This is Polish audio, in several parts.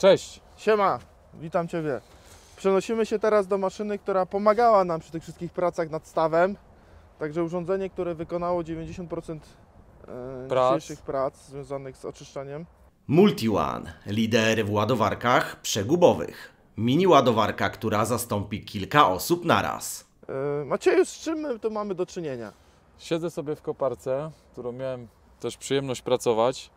Cześć! Siema, witam Ciebie. Przenosimy się teraz do maszyny, która pomagała nam przy tych wszystkich pracach nad stawem. Także urządzenie, które wykonało 90% dzisiejszych prac związanych z oczyszczaniem. MultiOne, lider w ładowarkach przegubowych. Mini ładowarka, która zastąpi kilka osób naraz. Macieju, z czym my tu mamy do czynienia? Siedzę sobie w koparce, którą miałem też przyjemność pracować.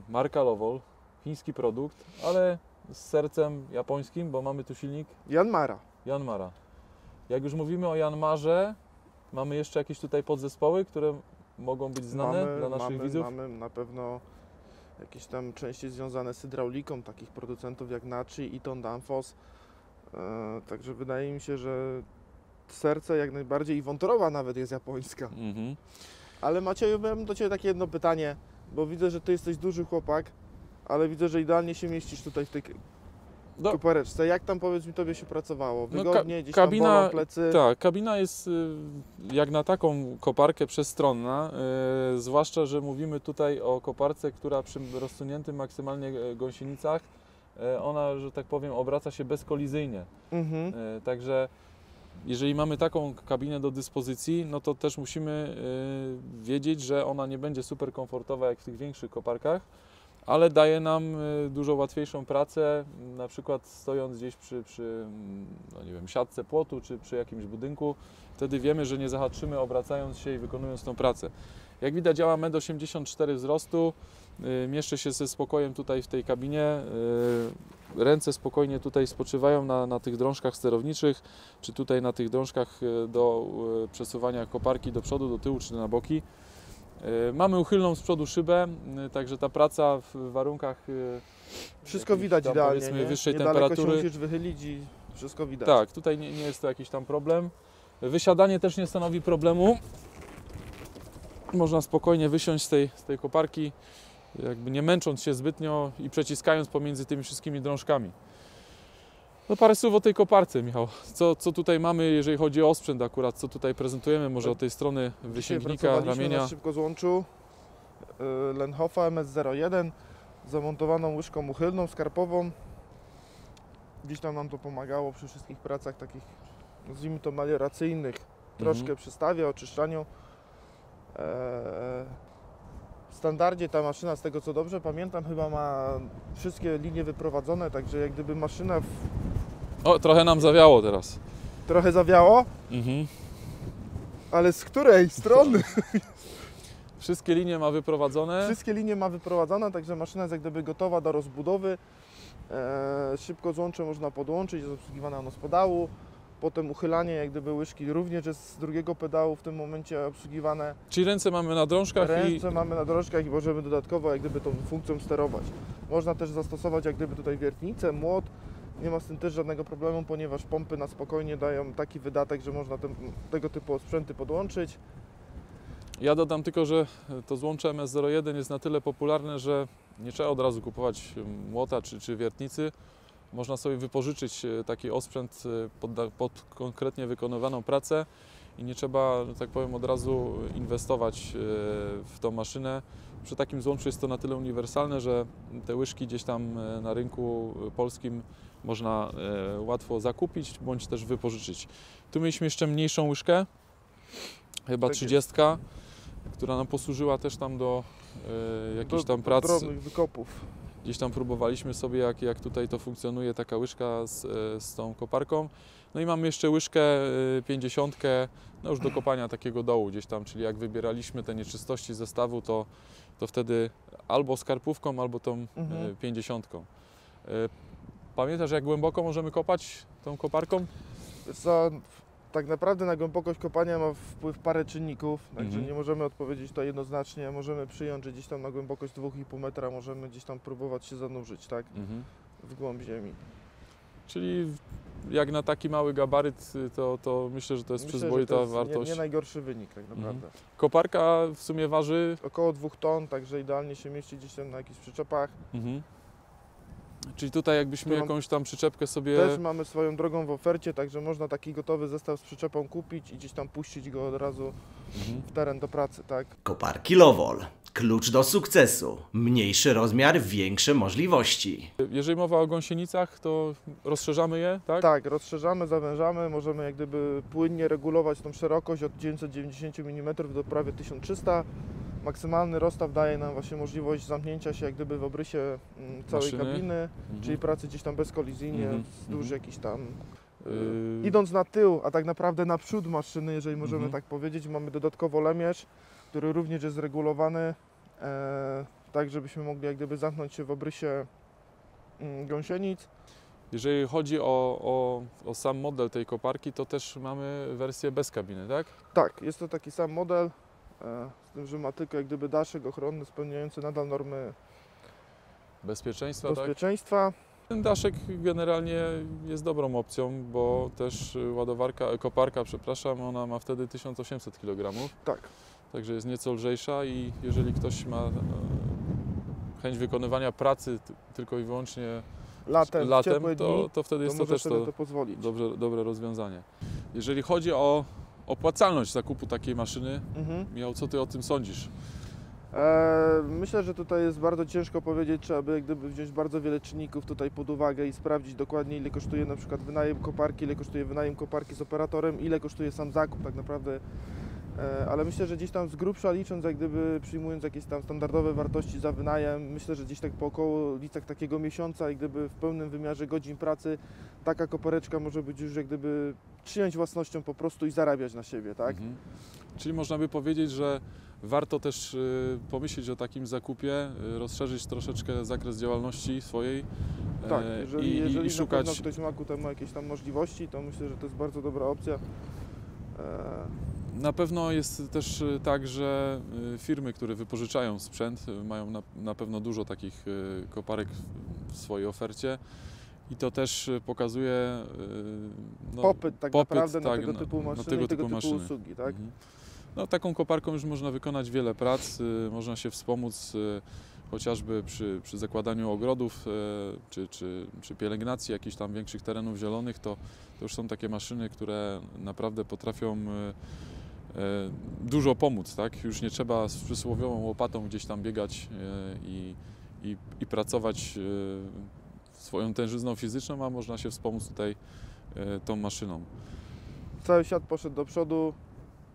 Marka Lovol, chiński produkt, ale z sercem japońskim, bo mamy tu silnik Yanmara. Yanmara. Jak już mówimy o Yanmarze, mamy jeszcze jakieś tutaj podzespoły, które mogą być znane dla naszych widzów? Mamy na pewno jakieś tam części związane z hydrauliką, takich producentów jak Nachi, Eaton, Danfoss. Także wydaje mi się, że serce jak najbardziej i wątroba nawet jest japońska. Ale Macieju, miałem do Ciebie takie jedno pytanie, bo widzę, że Ty jesteś duży chłopak, ale widzę, że idealnie się mieścisz tutaj w tej kopareczce. Jak tam, powiedz mi, Tobie się pracowało? Wygodnie, gdzieś kabina, tam bolą plecy? Tak, kabina jest jak na taką koparkę przestronna, zwłaszcza, że mówimy tutaj o koparce, która przy rozsuniętym maksymalnie gąsienicach, ona, że tak powiem, obraca się bezkolizyjnie. Także jeżeli mamy taką kabinę do dyspozycji, no to też musimy wiedzieć, że ona nie będzie super komfortowa jak w tych większych koparkach, ale daje nam dużo łatwiejszą pracę, na przykład stojąc gdzieś przy no nie wiem, siatce płotu czy przy jakimś budynku. Wtedy wiemy, że nie zahaczymy, obracając się i wykonując tą pracę. Jak widać, ja mam 1,84 m wzrostu, mieszczę się ze spokojem tutaj w tej kabinie. Ręce spokojnie tutaj spoczywają na tych drążkach sterowniczych, czy tutaj na tych drążkach do przesuwania koparki do przodu, do tyłu czy na boki. Mamy uchylną z przodu szybę, także ta praca w warunkach wszystko widać tam, idealnie, powiedzmy, nie? wyższej Niedaleko temperatury. się musisz wychylić i wszystko widać. Tak, tutaj nie jest to jakiś tam problem. Wysiadanie też nie stanowi problemu. Można spokojnie wysiąść z tej koparki, jakby nie męcząc się zbytnio i przeciskając pomiędzy tymi wszystkimi drążkami. No parę słów o tej koparce, Michał. Co tutaj mamy, jeżeli chodzi o osprzęt akurat, co tutaj prezentujemy, może od tej strony wysięgnika, ramienia. Na szybkozłączu Lenhofa MS01 z zamontowaną łyżką uchylną, skarpową. Gdzieś tam nam to pomagało przy wszystkich pracach takich, nazwijmy to, melioracyjnych, troszkę przy stawie, oczyszczaniu. W standardzie ta maszyna, z tego co dobrze pamiętam, chyba ma wszystkie linie wyprowadzone, także jak gdyby maszyna... O, trochę nam zawiało teraz. Trochę zawiało? Ale z której strony? Wszystkie linie ma wyprowadzone. Wszystkie linie ma wyprowadzone, także maszyna jest jak gdyby gotowa do rozbudowy. Szybko złącze można podłączyć, jest obsługiwane ono z pedału. Potem uchylanie jak gdyby łyżki również jest z drugiego pedału w tym momencie obsługiwane. Czyli ręce mamy na drążkach mamy na drążkach i możemy dodatkowo jak gdyby tą funkcją sterować. Można też zastosować jak gdyby tutaj wiertnicę, młot. Nie ma z tym też żadnego problemu, ponieważ pompy na spokojnie dają taki wydatek, że można tego typu sprzęty podłączyć. Ja dodam tylko, że to złącze MS01 jest na tyle popularne, że nie trzeba od razu kupować młota czy wiertnicy. Można sobie wypożyczyć taki osprzęt pod konkretnie wykonywaną pracę i nie trzeba, że tak powiem, od razu inwestować w tą maszynę. Przy takim złączu jest to na tyle uniwersalne, że te łyżki gdzieś tam na rynku polskim można łatwo zakupić bądź też wypożyczyć. Tu mieliśmy jeszcze mniejszą łyżkę, chyba 30, która nam posłużyła też tam do jakichś tam prac. Drobnych wykopów. Gdzieś tam próbowaliśmy sobie, jak tutaj to funkcjonuje, taka łyżka z tą koparką. No i mamy jeszcze łyżkę 50, no już do kopania takiego dołu gdzieś tam, czyli jak wybieraliśmy te nieczystości zestawu, to wtedy albo skarpówką, albo tą 50. Pamiętasz, jak głęboko możemy kopać tą koparką? Tak naprawdę na głębokość kopania ma wpływ parę czynników, także nie możemy odpowiedzieć to jednoznacznie. Możemy przyjąć, że gdzieś tam na głębokość 2,5 metra możemy gdzieś tam próbować się zanurzyć, tak? W głąb ziemi. Czyli jak na taki mały gabaryt, to myślę, że to jest przyzwoita wartość. Nie najgorszy wynik tak naprawdę. Koparka w sumie waży? Około 2 ton, także idealnie się mieści gdzieś tam na jakichś przyczepach. Czyli tutaj jakbyśmy Tu mam- jakąś tam przyczepkę sobie... Też mamy swoją drogą w ofercie, także można taki gotowy zestaw z przyczepą kupić i gdzieś tam puścić go od razu w teren do pracy, tak? Koparki Lowol. Klucz do sukcesu. Mniejszy rozmiar, większe możliwości. Jeżeli mowa o gąsienicach, to rozszerzamy je, tak? Tak, rozszerzamy, zawężamy, możemy jak gdyby płynnie regulować tą szerokość od 990 mm do prawie 1300. Maksymalny rozstaw daje nam właśnie możliwość zamknięcia się jak gdyby w obrysie całej Maszyny. kabiny, czyli pracy gdzieś tam bezkolizyjnie, Mhm, wzdłuż jakiś tam... Yy, Idąc na tył, a tak naprawdę na przód maszyny, jeżeli możemy Mhm. tak powiedzieć, mamy dodatkowo lemierz, który również jest regulowany, tak żebyśmy mogli jak gdyby zamknąć się w obrysie gąsienic. Jeżeli chodzi o sam model tej koparki, to też mamy wersję bez kabiny, tak? Tak, jest to taki sam model, z tym, że ma tylko jak gdyby daszek ochronny spełniający nadal normy Bezpieczeństwa, tak? bezpieczeństwa. Ten daszek generalnie jest dobrą opcją, bo też koparka, przepraszam, ona ma wtedy 1800 kg, Tak, także jest nieco lżejsza i jeżeli ktoś ma chęć wykonywania pracy tylko i wyłącznie latem, w ciepłe dni, to wtedy jest to może też sobie to pozwolić. dobre rozwiązanie. Jeżeli chodzi o opłacalność zakupu takiej maszyny, Mhm. Michał, co Ty o tym sądzisz? Myślę, że tutaj jest bardzo ciężko powiedzieć, trzeba by jak gdyby wziąć bardzo wiele czynników tutaj pod uwagę i sprawdzić dokładnie, ile kosztuje na przykład wynajem koparki, ile kosztuje wynajem koparki z operatorem, ile kosztuje sam zakup tak naprawdę. Ale myślę, że gdzieś tam z grubsza licząc, jak gdyby przyjmując jakieś tam standardowe wartości za wynajem, myślę, że gdzieś tak po okolicach takiego miesiąca, jak gdyby w pełnym wymiarze godzin pracy, taka kopareczka może być już jak gdyby przyjąć własnością po prostu i zarabiać na siebie, tak? Mhm. Czyli można by powiedzieć, że warto też pomyśleć o takim zakupie, rozszerzyć troszeczkę zakres działalności swojej Tak, jeżeli i na pewno szukać. ktoś ma ku temu jakieś tam możliwości, to myślę, że to jest bardzo dobra opcja. Na pewno jest też tak, że firmy, które wypożyczają sprzęt, mają na pewno dużo takich koparek w swojej ofercie i to też pokazuje Popyt tak naprawdę na tak, tego typu maszyny tego i tego typu typu maszyny. usługi, tak? Mhm. No, taką koparką już można wykonać wiele prac, można się wspomóc chociażby przy zakładaniu ogrodów czy pielęgnacji jakichś tam większych terenów zielonych, to już są takie maszyny, które naprawdę potrafią dużo pomóc, tak? Już nie trzeba z przysłowiową łopatą gdzieś tam biegać i pracować swoją tężyzną fizyczną, a można się wspomóc tutaj tą maszyną. Cały świat poszedł do przodu,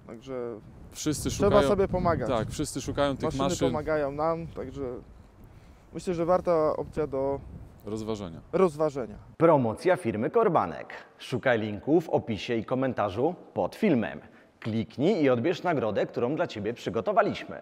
także Wszyscy trzeba szukają, sobie pomagać. tak, wszyscy szukają tych Maszyny maszyn pomagają nam, także myślę, że warta opcja do rozważenia. rozważenia. Promocja firmy Korbanek. Szukaj linku w opisie i komentarzu pod filmem. Kliknij i odbierz nagrodę, którą dla Ciebie przygotowaliśmy.